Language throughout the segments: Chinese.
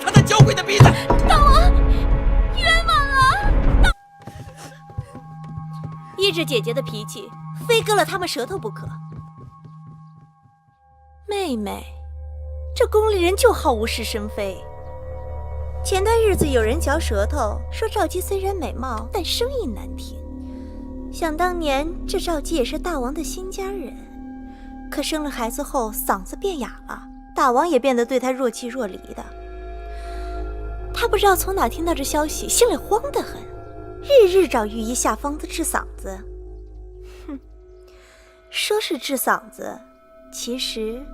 他那娇贵的鼻子！大王，冤枉啊！依着姐姐的脾气，非割了他们舌头不可。妹妹，这宫里人就好无事生非。前段日子有人嚼舌头，说赵姬虽然美貌，但声音难听。想当年，这赵姬也是大王的新家人，可生了孩子后嗓子变哑了，大王也变得对她若即若离的。他不知道从哪听到这消息，心里慌得很，日日找御医下方子治嗓子。哼，说是治嗓子，其实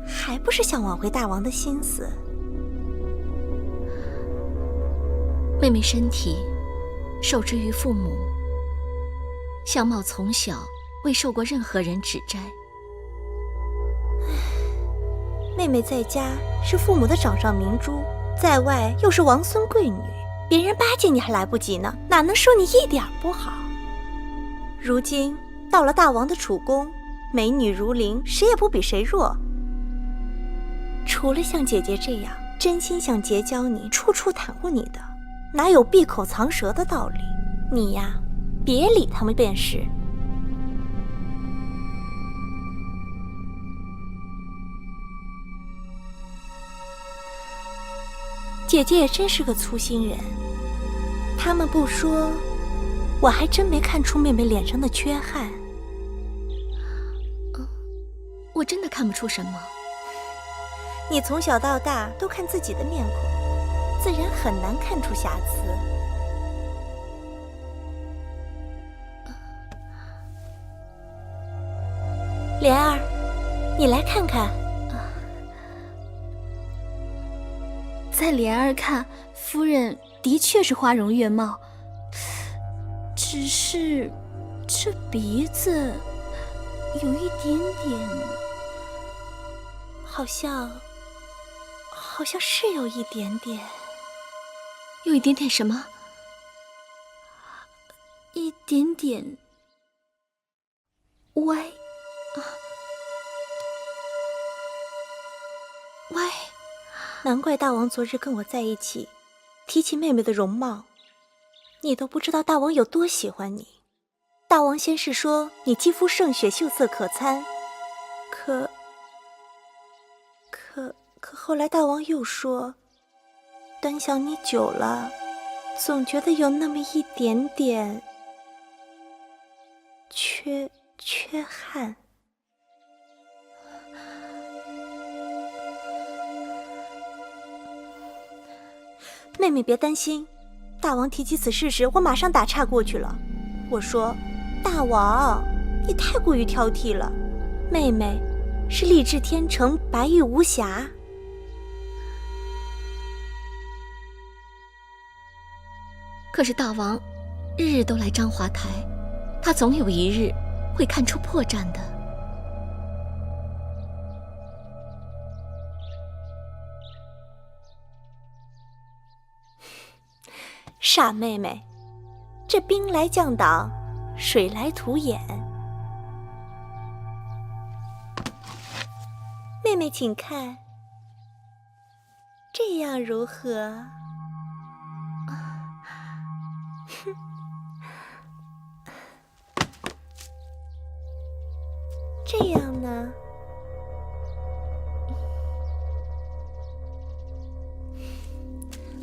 还不是想挽回大王的心思。妹妹身体受之于父母，相貌从小未受过任何人指摘。妹妹在家是父母的掌上明珠，在外又是王孙贵女，别人巴结你还来不及呢，哪能说你一点不好？如今到了大王的储宫，美女如林，谁也不比谁弱。除了像姐姐这样真心想结交你，处处袒护你的，哪有闭口藏舌的道理？你呀，别理他们便是。姐姐也真是个粗心人，他们不说，我还真没看出妹妹脸上的缺憾。我真的看不出什么。你从小到大都看自己的面孔，自然很难看出瑕疵。莲儿，你来看看。在莲儿看，夫人的确是花容月貌，只是这鼻子有一点点，好像是有一点点。有一点点什么？一点点歪啊，歪。难怪大王昨日跟我在一起，提起妹妹的容貌，你都不知道大王有多喜欢你。大王先是说你肌肤胜雪，秀色可餐，可后来大王又说，端详你久了，总觉得有那么一点点缺憾。妹妹别担心，大王提起此事时，我马上打岔过去了。我说，大王，你太过于挑剔了，妹妹是丽质天成，白玉无瑕。可是大王日日都来章华台，他总有一日会看出破绽的。傻妹妹，这兵来将挡，水来土掩。妹妹请看，这样如何？这样呢？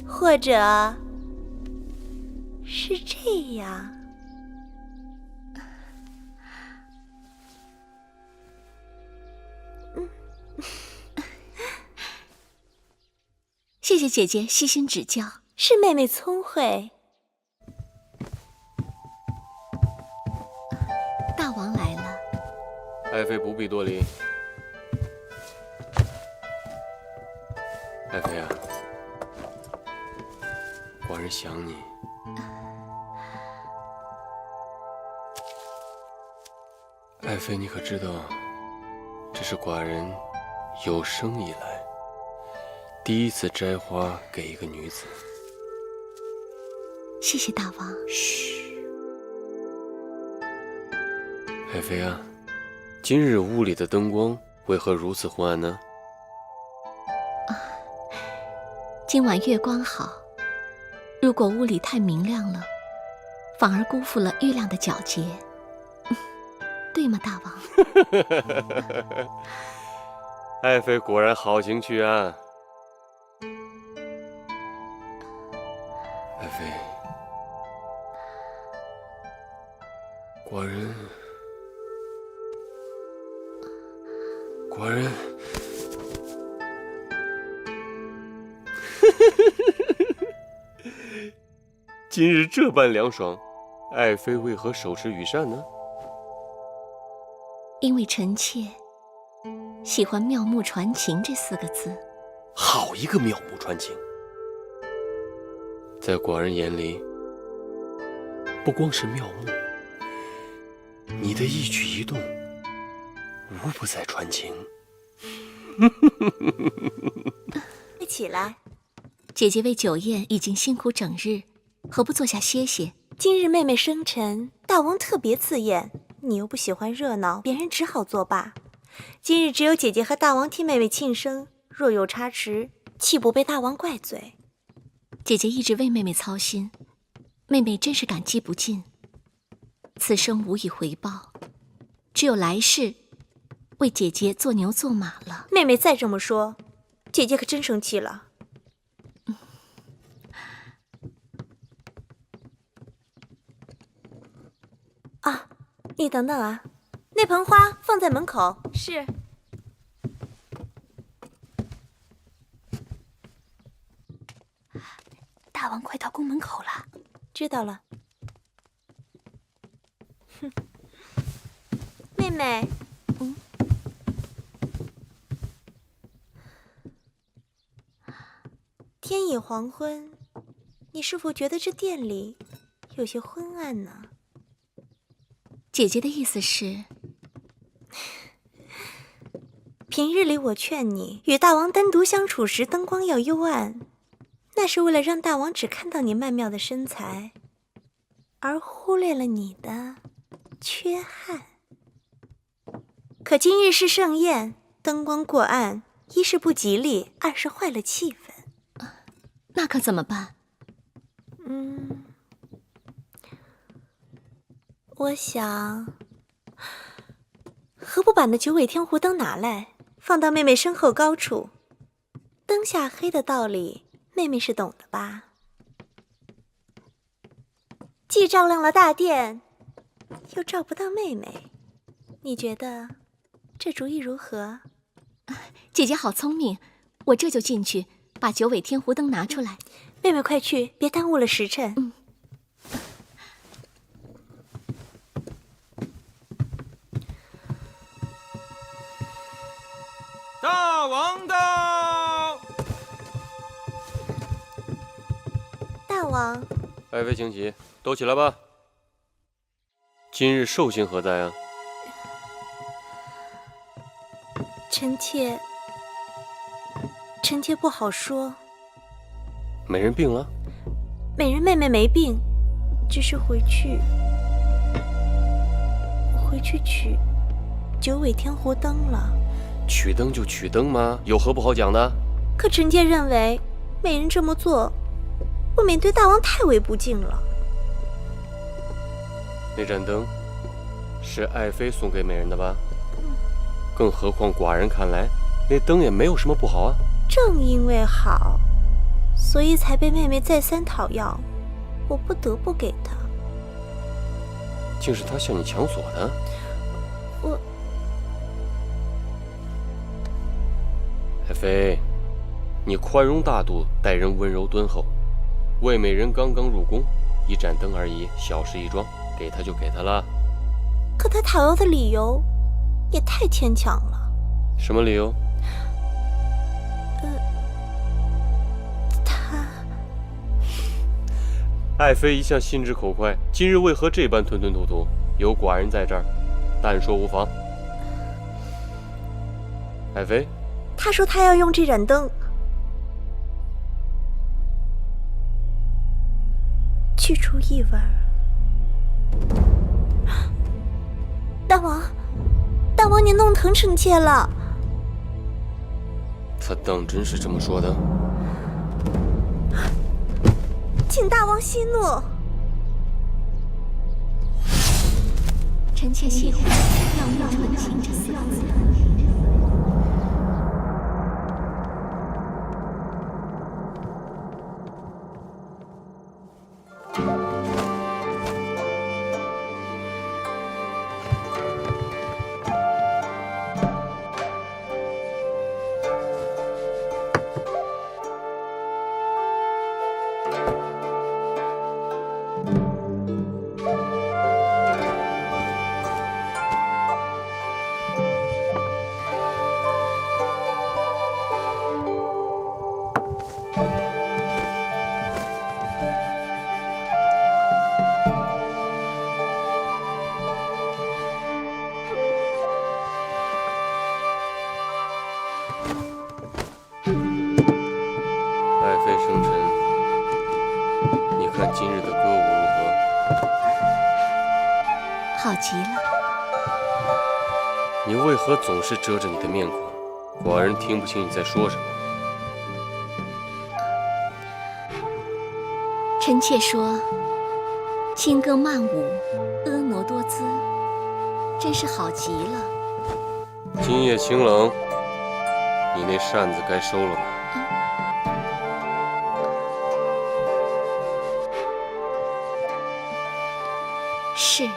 或者是这样？谢谢姐姐细心指教，是妹妹聪慧。大王来了。爱妃不必多礼。爱妃啊，寡人想你。爱妃，你可知道，这是寡人有生以来第一次摘花给一个女子。谢谢大王。嘘，爱妃啊，今日屋里的灯光为何如此昏暗呢？今晚月光好，如果屋里太明亮了，反而辜负了月亮的皎洁，对吗，大王？爱妃果然好情趣啊！爱妃，寡人，今日这般凉爽，爱妃为何手持羽扇呢？因为臣妾喜欢妙目传情这4个字。好一个妙目传情！在寡人眼里，不光是妙目，你的一举一动，无不在传情。快起来！姐姐为酒宴已经辛苦整日，何不坐下歇歇？今日妹妹生辰，大王特别赐宴，你又不喜欢热闹，别人只好作罢。今日只有姐姐和大王替妹妹庆生，若有差池，岂不被大王怪罪？姐姐一直为妹妹操心，妹妹真是感激不尽。此生无以回报，只有来世为姐姐做牛做马了。妹妹再这么说，姐姐可真生气了。啊，你等等啊，那盆花放在门口。是。大王快到宫门口了。知道了。哼，妹妹，天已黄昏，你是否觉得这店里有些昏暗呢？姐姐的意思是，平日里我劝你与大王单独相处时灯光要幽暗，那是为了让大王只看到你曼妙的身材，而忽略了你的缺憾。可今日是盛宴，灯光过暗，一是不吉利，二是坏了气氛。那可怎么办？我想，何不把那九尾天湖灯拿来，放到妹妹身后高处？灯下黑的道理，妹妹是懂的吧？既照亮了大殿，又照不到妹妹，你觉得这主意如何？姐姐好聪明，我这就进去把九尾天湖灯拿出来。妹妹快去，别耽误了时辰。大王到！大王，爱妃请起，都起来吧。今日寿星何在啊？臣妾不好说。美人病了？美人妹妹没病，只是回去取九尾天湖灯了。取灯就取灯吗？有何不好讲的？可臣妾认为，美人这么做，未免对大王太为不敬了。那盏灯是爱妃送给美人的吧？更何况寡人看来，那灯也没有什么不好啊。正因为好，所以才被妹妹再三讨要，我不得不给她。竟是她向你抢锁的？爱妃，你宽容大度，待人温柔敦厚。魏美人刚刚入宫，一盏灯而已，小事一桩，给她就给她了。可她讨要的理由也太牵强了。什么理由？爱妃一向心直口快，今日为何这般吞吞吐吐？有寡人在这儿，但说无妨。爱妃，他说他要用这盏灯去除异味。大王，你弄疼臣妾了。他当真是这么说的？王息怒。臣妾喜欢“要命纯情”这4个字。爱妃生辰，你看今日的歌舞如何？好极了。你为何总是遮着你的面孔？寡人听不清你在说什么。臣妾说，轻歌曼舞，婀娜多姿，真是好极了。今夜清冷，你那扇子该收了吧？是。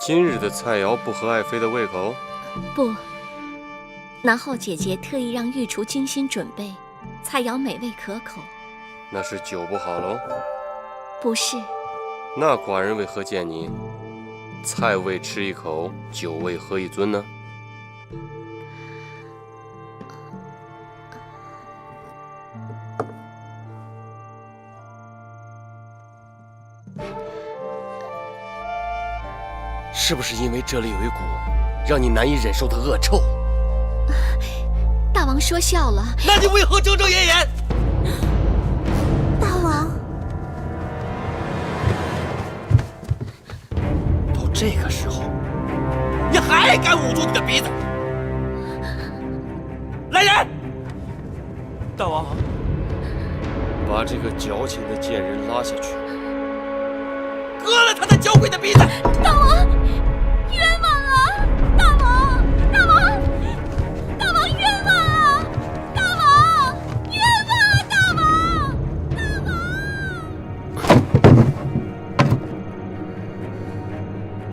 今日的菜肴不合爱妃的胃口？不，南后姐姐特意让御厨精心准备，菜肴美味可口。那是酒不好喽？不是。那寡人为何见你菜味吃一口，酒味喝一樽呢？是不是因为这里有一股让你难以忍受的恶臭？大王说笑了。那你为何遮遮掩掩？大王，到这个时候，你还敢捂住你的鼻子？来人！大王，把这个矫情的贱人拉下去，割了他的娇贵的鼻子！大王。